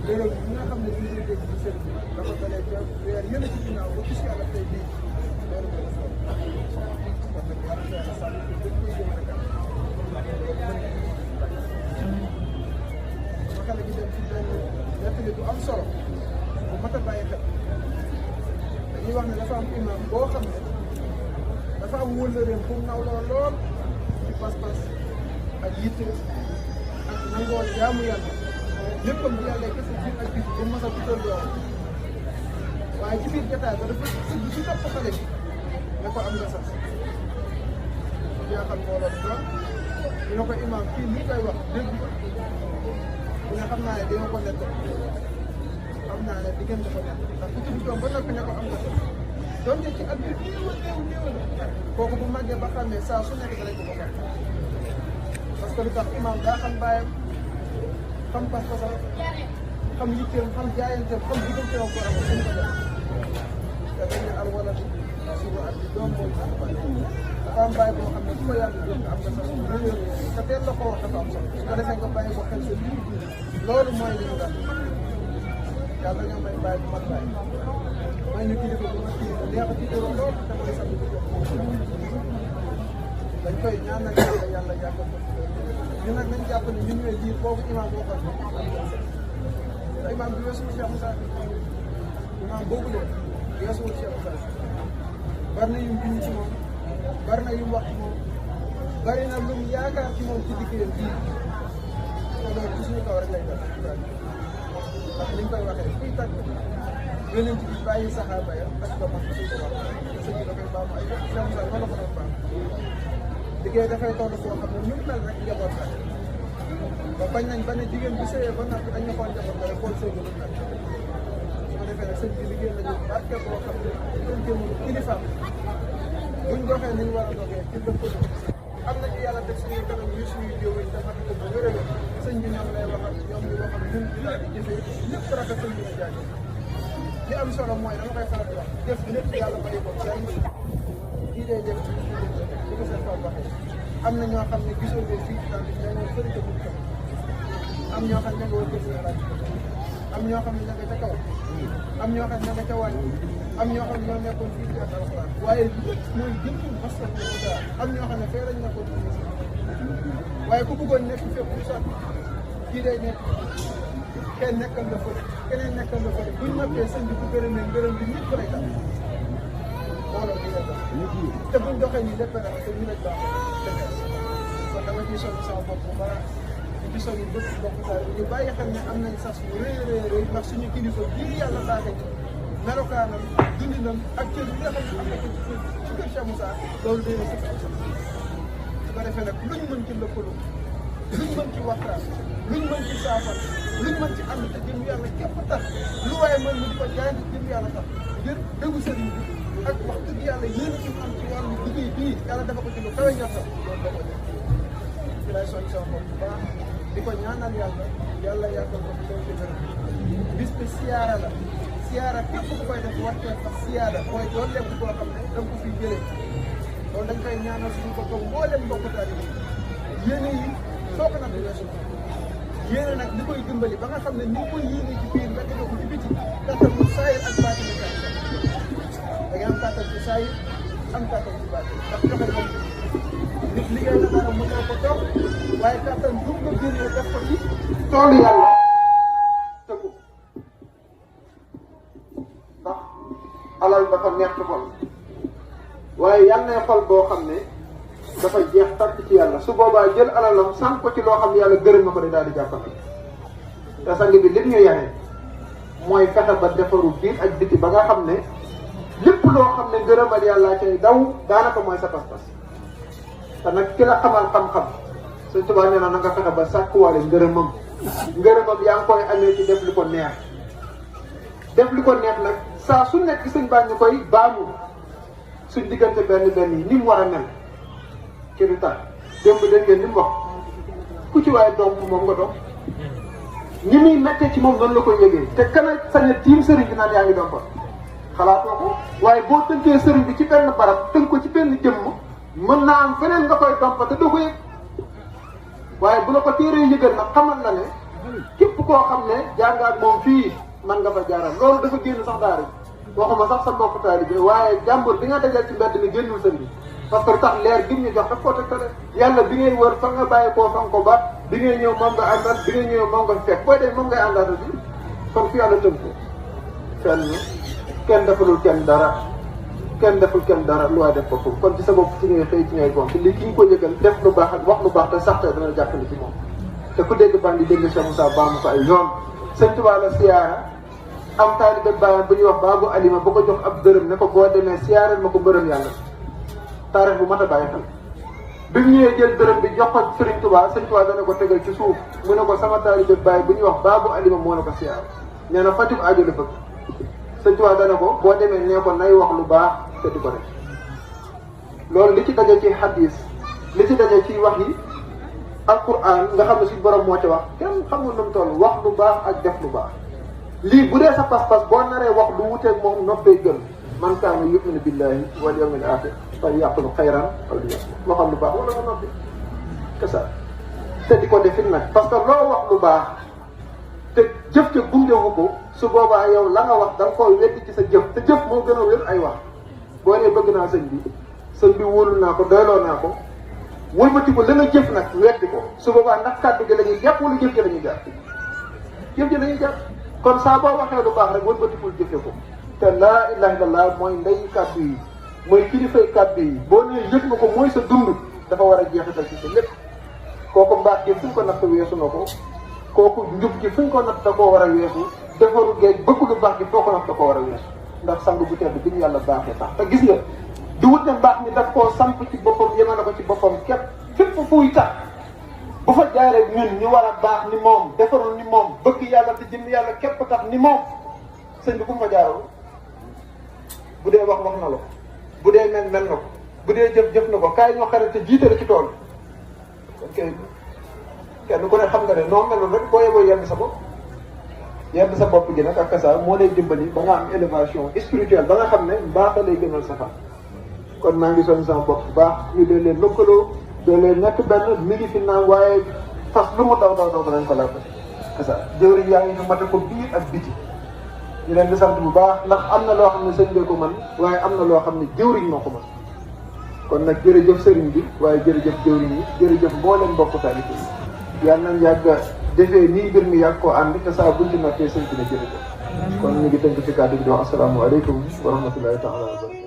léeg-léeg ñi nga xam ne ñu ngi dégg ci sëriñ bi dafa dalee ca weer yële ci ginnaaw ba gis yàlla tey bii loolu mooy kon nag yàlla sàmm ko gën koy jëmale kanam sama xale gi dem ci benn nettali bu am solo bu mat a bàyyi xel dañuy wax ne dafa am imam boo xam ne dafa am wëllëreem pour naw lool ci pas-pas ak yitte ak nangoo jaamu yàlla léppam bi yàlla kese biir ak biir bu mos a tuddal doom waaye ci biir jotaay ba dafa sëgg ci topp xale bi ne ko am nga sax yaa xam moo loolu doon ñu ne ko imam kii li koy wax dégg ko bu ne xam naa ne dina ko nekk xam naa ne diggante ko nekk ndax ku tudd doom ba noppi ne ko am nga sax donte ci at bi néew la kooku bu màggee ba xam ne saa su nekk danañ ko ko xam parce que lu tax imam daa xam bàyyam xam pas-pasam xam yitteem xam jaayanteem xam digganteem ak borom suñu ko def te dañ ne al waladu suba ak bi doom mooy sax ba dafa am bàyyi boo xam ne su ko yàlla doon am nga sax réew te teel la ko wax dafa am solo su ko defee nga bàyyi ko xel sa biir loolu mooy li mu dal yàlla ñoo may bàyyi bu mat bàyyi may ñu kilifa bu mat kilifa neex a tiitaroo lool te mooy sax bi dañ koy ñaanal yàlla yàggal ko ñu nag nañ jàpp ne ñun ñooy jiir boobu imam boo xam ne imam bi weesuwul Cheikh Moussa imam boobu leen weesuwul Cheikh Moussa bari na yum bind ci moom bari na yum wax ci moom bari na lum yaakaar ci moom ci liggéeyam bii te loolu ci suñu kaw rek lay def ndax ni ñu koy waxee kuy tàgg yonent bi bàyyi saxaaba ya ak ba mag suñ ko wax sëñ bi da koy baamu ay Cheikh Moussa noonu la ko doon baam liggéey dafay toll foo xam ne ñu mel rek njaboot la ba bañ nañ ba ne jigéen bi sëyee ba noppi dañu xool njaboot la rek xool sëy ba lu mel su ko defee nag sëñ bi liggéey nañu barke boo xam ne dañ jëmul kilifaam buñ doxee ni ñu war a doxee ci dëkk am nañu yàlla def suñuy kanam yu suñuy jiw yi dafa ko bu wér sëñ bi ñoom lay waxal ñoom ñu waxal ñun di daal di jëfee lépp rafet sëñ bi ñu jaay li am solo mooy dama koy faral di wax def lépp yàlla bàyyi ko kenn kii day def ci ko seen Pape waxee am na ñoo xam ne gisoo leen fii ci daal di ñëw fële ca buñ am ñoo xam ne nga war a laaj am ñoo xam ne ña nga ca kaw am ñoo xam ne ña nga ca wàññi am ñoo xam ne ñoo nekkoon fii ci alxuraan waaye lépp mooy jëmtul masal am ñoo xam ne fee lañ nekkoon fii waaye ku bëggoon nekk fépp lu sax kii day nekk kenn nekkal la fële keneen nekkal la fële buñ noppee sëñ bi bu gërëmee ngërëm bi ñëpp lay tax looloo di leen dox te buñ doxee nii lépp rek te ñu lañ baax kon dama ciy sonn sama bopp bu baax di sonn bëgg bokk daal ñu bàyyi xam ne am nañ sas bu rëy rëy ndax suñu kilifa bii yàlla baaxe ci melokaanam dundinam ak cër bi nga xam ne am na ko ci kër Cheikh Moussa loolu day na sëkk su ko defee nag luñ mën ci lëkkaloo luñ mën ci waxtaan luñ mën ci saafara luñ mën ci ànd te jëm yàlla képp tax lu waaye mën mu di ko jaay jëm yàlla tax ngir déggu sëriñ bi ak wax dëgg yàlla yéen ci am ci wàllu liggéey bii yàlla dafa ko ci lu kawe njortam loolu da ko def ci lay soñ sama bopp bu baax di ko ñaanal yàlla yàggal ko ci loolu ci gërëm bis bi siyaara la siyaara képp ku koy def war cee sax siyaara mooy doon lépp koo xam ne da nga ko fiy jëlee loolu dañ koy ñaanal suñu bopp mboolem mbokku taalibe yi yéene yi soo ko nag di weesu yéene nag li koy dimbali ba nga xam ne ni koy yéene ci biir nga def ko ci biti kattan mu saayir ak baatin da ngay am kattan ci saayir am kattan ci baatin ndax joxe moom nit liggéey na dara mën na ko toog waaye kattan bu ko génnee def ko ci toolu yàlla tëggu ndax alal dafa neex ci xol waaye yàlla na xol boo xam ne dafa jeex tàkk ci yàlla su boobaa jël alalam sànq ko ci loo xam ne yàlla gërëm na ko de daal di jàppale te sang bi li ñu yaxee mooy fexe ba defaru biir ak biti ba nga xam ne lépp loo xam ne ngërëmal yàlla cay daw daanaka mooy sa pas-pas te nag ki la xamal xam-xam Sëñ Tuubaa nee na nga fexe ba sàkkuwaale ngërëmam ngërëmam yaa ngi koy amee ci def li ko neex def li ko neex nag saa su nekk sëñ baa ñu koy baamu suñ diggante benn yi ni mu war a mel ci lu tax démb dégg ngeen ni mu wax ku ci waaye doom moom nga doom ni muy mettee ci moom noonu la koy yëgee te kana sañ a tiim sëriñ bi naan yaa ngi doom fa xalaatoo ko waaye boo tënkee sëriñ bi ci benn barab tënk ko ci benn jëmm mën naa am feneen nga koy dompa te doo ko yëg waaye bu la ko téeree yëgal nag xamal na ne képp koo xam ne jàngaat moom fii man nga fa jaaral loolu dafa génn sax daara waxuma sax sa mbokk taalibe waaye jàmbur bi nga dajal ci mbedd mi génnul sëñ bi parce que tax leer gi ñu jox daf koo tegtale yàlla bi ngay wër fa nga bàyyi koo fa nga ko baat bi ngay ñëw moom nga àndal bi ngay ñëw moom nga fekk booy dee moom ngay àndal bi kon fi yàlla tënk kenn defalul kenn dara lu waay def ko foofu kon ci sa bopp ci ngay xëy ci ngay gont li ki ñu ko yëgal def lu baax ak wax lu baax te sax te dana jàppale ci moom te ku dégg bandi dégg Cheikh Moussa baamu ko ay yoon sëñ Tuubaa la siyaara am taalibe baayam bu ñuy wax Baabu Alima ba ko jox ab dërëm ne ko boo demee siyaaral ma ko mbërëm yàlla taarix bu mat a bàyyi xel bi mu ñëwee jël dërëm bi jox ko Sëriñ Tuubaa Sëriñ Tuubaa dana ko tegal ci suuf mu ne ko sama taalibe baay bu ñuy wax Baabu Alima moo ne ko siyaar nee na fajug aajo la bëgg Sëriñ Tuubaa dana ko boo demee nee ko nay wax lu baax te di ko def loolu li ci daje ci hadis li ci daje ci wax yi alquran nga xam ne suñu borom moo ci wax kenn xamul nu mu toll wax lu baax ak def lu baax lii bu dee sa pas-pas boo naree wax lu wuteeg moom noppee gën man kaana yu'minu billahi wal yawmil aaxir falyaqul xayran aw liyasmut moo xam lu baax wala nga noppi kesa te di ko defit nag parce que loo wax lu baax te jëf ca gungewu ko su boobaa yow la nga wax da nga koy weddi ci sa jëf te jëf moo gën a wér ay wax boo nee bëgg naa sëñ bi wóolu naa ko doyloo naa ko wëlbati ko la nga jëf nag weddi ko su boobaa ndax kàddu gi la ñuy jàpp wala jëf ji la ñuy jàpp jëf ji la ñuy jàpp kon saa boo waxee lu baax rek wëlbatikul jëfe ko te laa ilaha illallah mooy ndey kàddu yi mooy kilifay kàddu yi boo nee yëg nga ko mooy sa dund dafa war a jeexital ci sa lépp kooku mbaax gi fu ñu ko natt weesu na ko kooku njub gi fu ñu ko natt da koo war a weesu defaru géej bëgg lu baax gi foo ko natt da koo war a weesu ndax sang bu tedd bi ñu yàlla baaxee tax te gis nga du wut ne mbaax mi daf koo samp ci boppam yemale ko ci boppam képp fépp fuy tax bu fa jaaree ñun ñu war a baax ni moom defarul ni moom bëgg yàlla te jëm yàlla képp tax ni moom sëñ bi ku mu fa jaarul bu dee wax na la ko bu dee mel na ko bu dee jëf na ko kaay ñoo xarit te jiitale ci tool ok kenn ku ne xam nga ne noo melul rek boo yeboo yenn sa bopp gi nag ak kasa moo lay dimbali ba nga am élévation spirituelle ba nga xam ne mbaax lay gënal sa fan kon maa ngi sonn sama bopp bu baax ñu dee leen lëkkaloo dee leen nekk benn mi ngi fi naan waaye fas lu mu daw danañ ko laaj kasa jëwriñ yaa ngi ñu mate ko biir ak biti ñu leen di sant bu baax ndax am na loo xam ne sëñ bee ko mën waaye am na loo xam ne jëwriñ moo ko mën kon nag jërëjëf sëriñ bi waaye jërëjëf jëwriñ yi jërëjëf mbooleem mbokk taalibe yi yàlla nañ yàgg defee nii mbir mi yàgg koo ànd te saa buñ ci noppee sëñ bi ne jërëjëf kon ñu ngi tënk ci kàddu gi di wax asalaamaaleykum wa rahmatullahi taala wa barakatuh